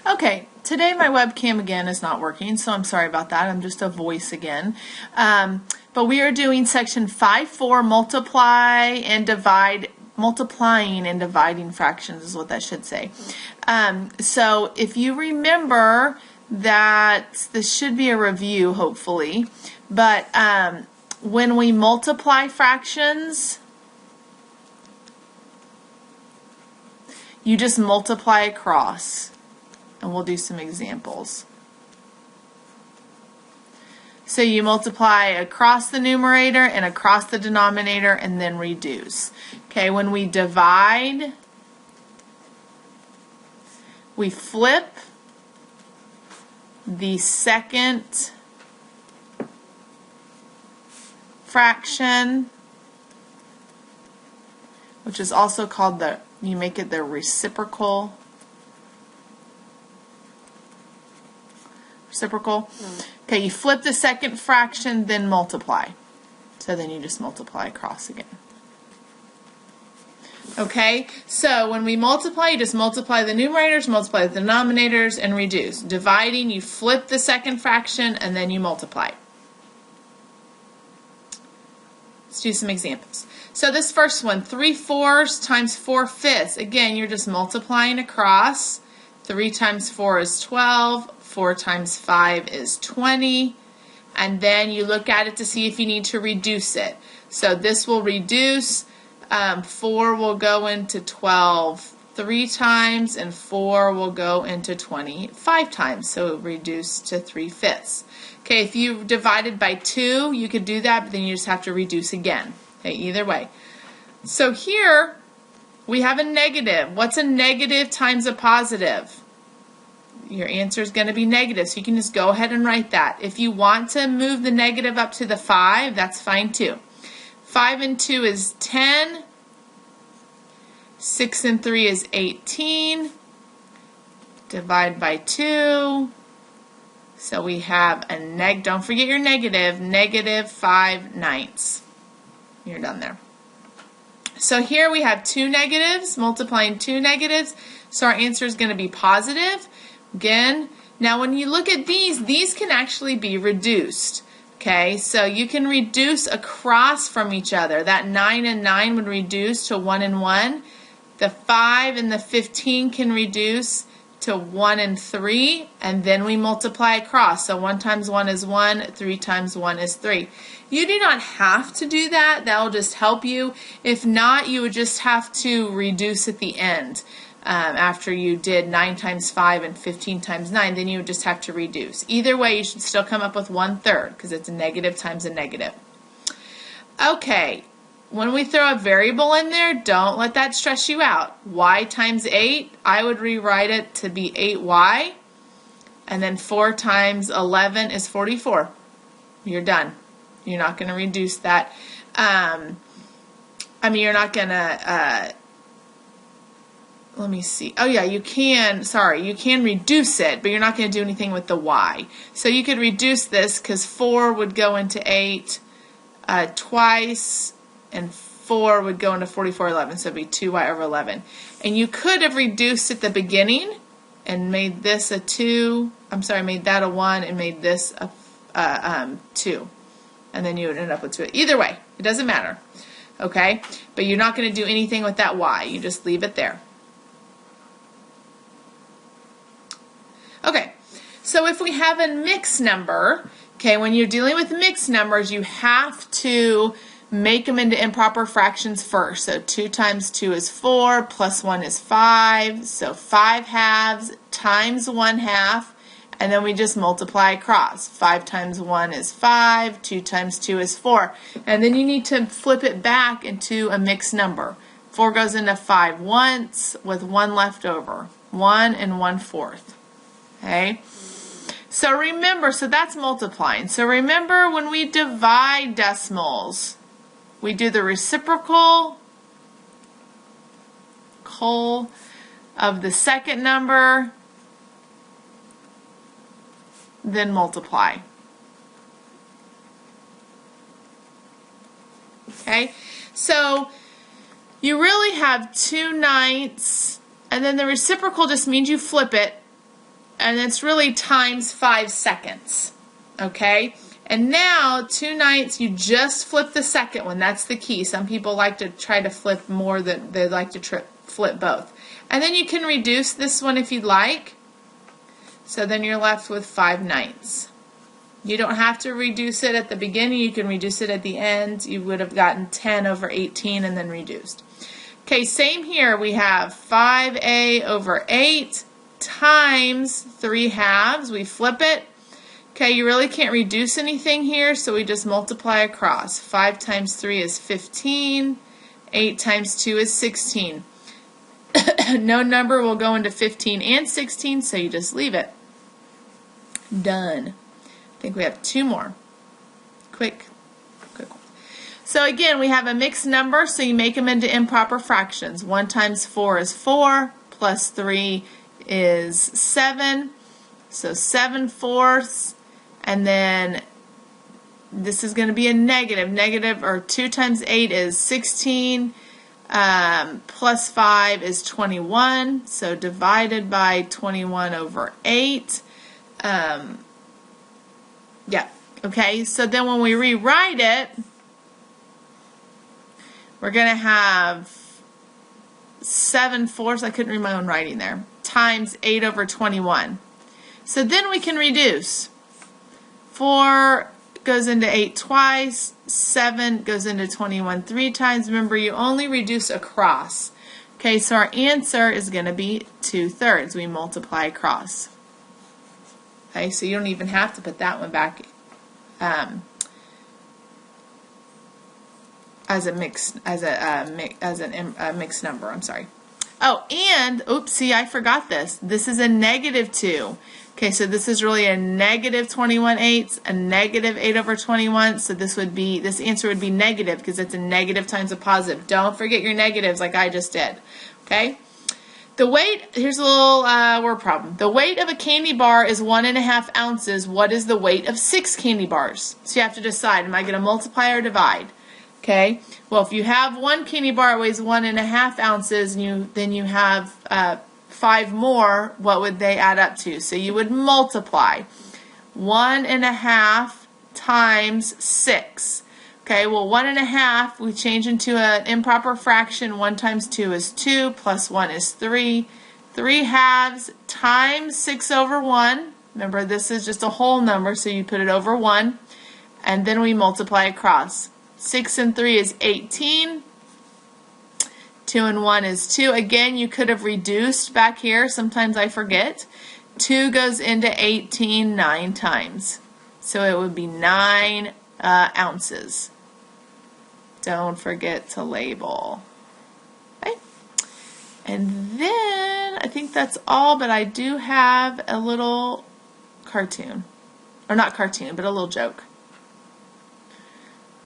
Okay, today my webcam again is not working, so I'm sorry about that. I'm just a voice again. But we are doing section 5.4, multiplying and dividing fractions is what that should say. So if you remember that, this should be a review hopefully, but when we multiply fractions, you just multiply across. And we'll do some examples. So you multiply across the numerator and across the denominator and then reduce. Okay, when we divide, we flip the second fraction, which is also called you make it the reciprocal. Okay, you flip the second fraction, then multiply. So then you just multiply across again. Okay, so when we multiply, you just multiply the numerators, multiply the denominators, and reduce. Dividing, you flip the second fraction, and then you multiply. Let's do some examples. So this first one, 3/4 times 4/5. Again, you're just multiplying across. 3 times 4 is 12. 4 times 5 is 20, and then you look at it to see if you need to reduce it. So this will reduce, 4 will go into 12 3 times, and 4 will go into 20 5 times, so it will reduce to 3/5. Okay, if you divided by 2, you could do that, but then you just have to reduce again. Okay, either way. So here we have a negative. What's a negative times a positive? Your answer is going to be negative, so you can just go ahead and write that. If you want to move the negative up to the 5, that's fine too. 5 and 2 is 10. 6 and 3 is 18. Divide by 2. So we have a don't forget your negative, negative 5/9. You're done there. So here we have 2 negatives, multiplying 2 negatives, so our answer is going to be positive. Again, now when you look at these can actually be reduced. Okay, so you can reduce across from each other. That 9 and 9 would reduce to 1 and 1. The 5 and the 15 can reduce to 1 and 3, and then we multiply across. So 1 times 1 is 1, 3 times 1 is 3. You do not have to do that. That will just help you. If not, you would just have to reduce at the end. After you did 9 times 5 and 15 times 9, then you would just have to reduce. Either way, you should still come up with 1/3 because it's a negative times a negative. Okay, when we throw a variable in there, don't let that stress you out. Y times 8, I would rewrite it to be 8y, and then 4 times 11 is 44. You're done. You're not going to reduce that. You're not going to... let me see. Oh yeah, you can reduce it, but you're not going to do anything with the y. So you could reduce this because 4 would go into 8 twice, and 4 would go into 44/11, so it would be 2y over 11. And you could have reduced at the beginning and made this a 2, made that a 1 and made this a 2. And then you would end up with 2. Either way, it doesn't matter. Okay? But you're not going to do anything with that y. You just leave it there. Okay, so if we have a mixed number, okay, when you're dealing with mixed numbers, you have to make them into improper fractions first. So 2 times 2 is 4, plus 1 is 5, so 5/2 times 1/2, and then we just multiply across. 5 times 1 is 5, 2 times 2 is 4, and then you need to flip it back into a mixed number. 4 goes into 5 once with 1 left over, 1 and 1/4. Okay, so remember, so that's multiplying. So remember when we divide decimals, we do the reciprocal of the second number, then multiply. Okay, so you really have 2/9, and then the reciprocal just means you flip it. and it's really times 5 seconds. Okay? And now 2/9, you just flip the second one. That's the key. Some people like to try to flip more than they like to flip both. And then you can reduce this one if you'd like. So then you're left with 5/9. You don't have to reduce it at the beginning. You can reduce it at the end. You would have gotten 10 over 18 and then reduced. Okay, same here. We have 5a over 8 times 3/2. We flip it. Okay, you really can't reduce anything here, so we just multiply across. 5 times 3 is 15. 8 times 2 is 16. No number will go into 15 and 16, so you just leave it. Done. I think we have 2 more. Quick one. So again, we have a mixed number, so you make them into improper fractions. 1 times 4 is 4, plus 3 is 7, so 7/4, and then this is going to be a negative, or 2 times 8 is 16, plus 5 is 21, so divided by 21 over 8. Yeah, okay, so then when we rewrite it, we're going to have 7/4, I couldn't read my own writing there, times 8 over 21. So then we can reduce. 4 goes into 8 twice, 7 goes into 21 3 times. Remember, you only reduce across. Okay, so our answer is going to be 2/3. We multiply across. Okay, so you don't even have to put that one back as a mixed number. I'm sorry. Oh, and oopsie, I forgot this. This is a -2. Okay, so this is really a negative 21/8, a negative 8 over 21. So this answer would be negative because it's a negative times a positive. Don't forget your negatives like I just did. Okay. The weight, here's a little word problem. The weight of a candy bar is 1.5 ounces. What is the weight of 6 candy bars? So you have to decide, am I going to multiply or divide? Okay, well, if you have 1 candy bar, it weighs 1.5 ounces, and then you have 5 more, what would they add up to? So you would multiply 1.5 times 6. Okay, well, 1.5 we change into an improper fraction. 1 times 2 is 2, plus 1 is 3. 3/2 times 6 over 1. Remember, this is just a whole number, so you put it over 1. And then we multiply across. 6 and 3 is 18. 2 and 1 is 2. Again, you could have reduced back here. Sometimes I forget. 2 goes into 18 9 times. So it would be 9 ounces. Don't forget to label. Okay. And then I think that's all, but I do have a little cartoon. Or not cartoon, but a little joke.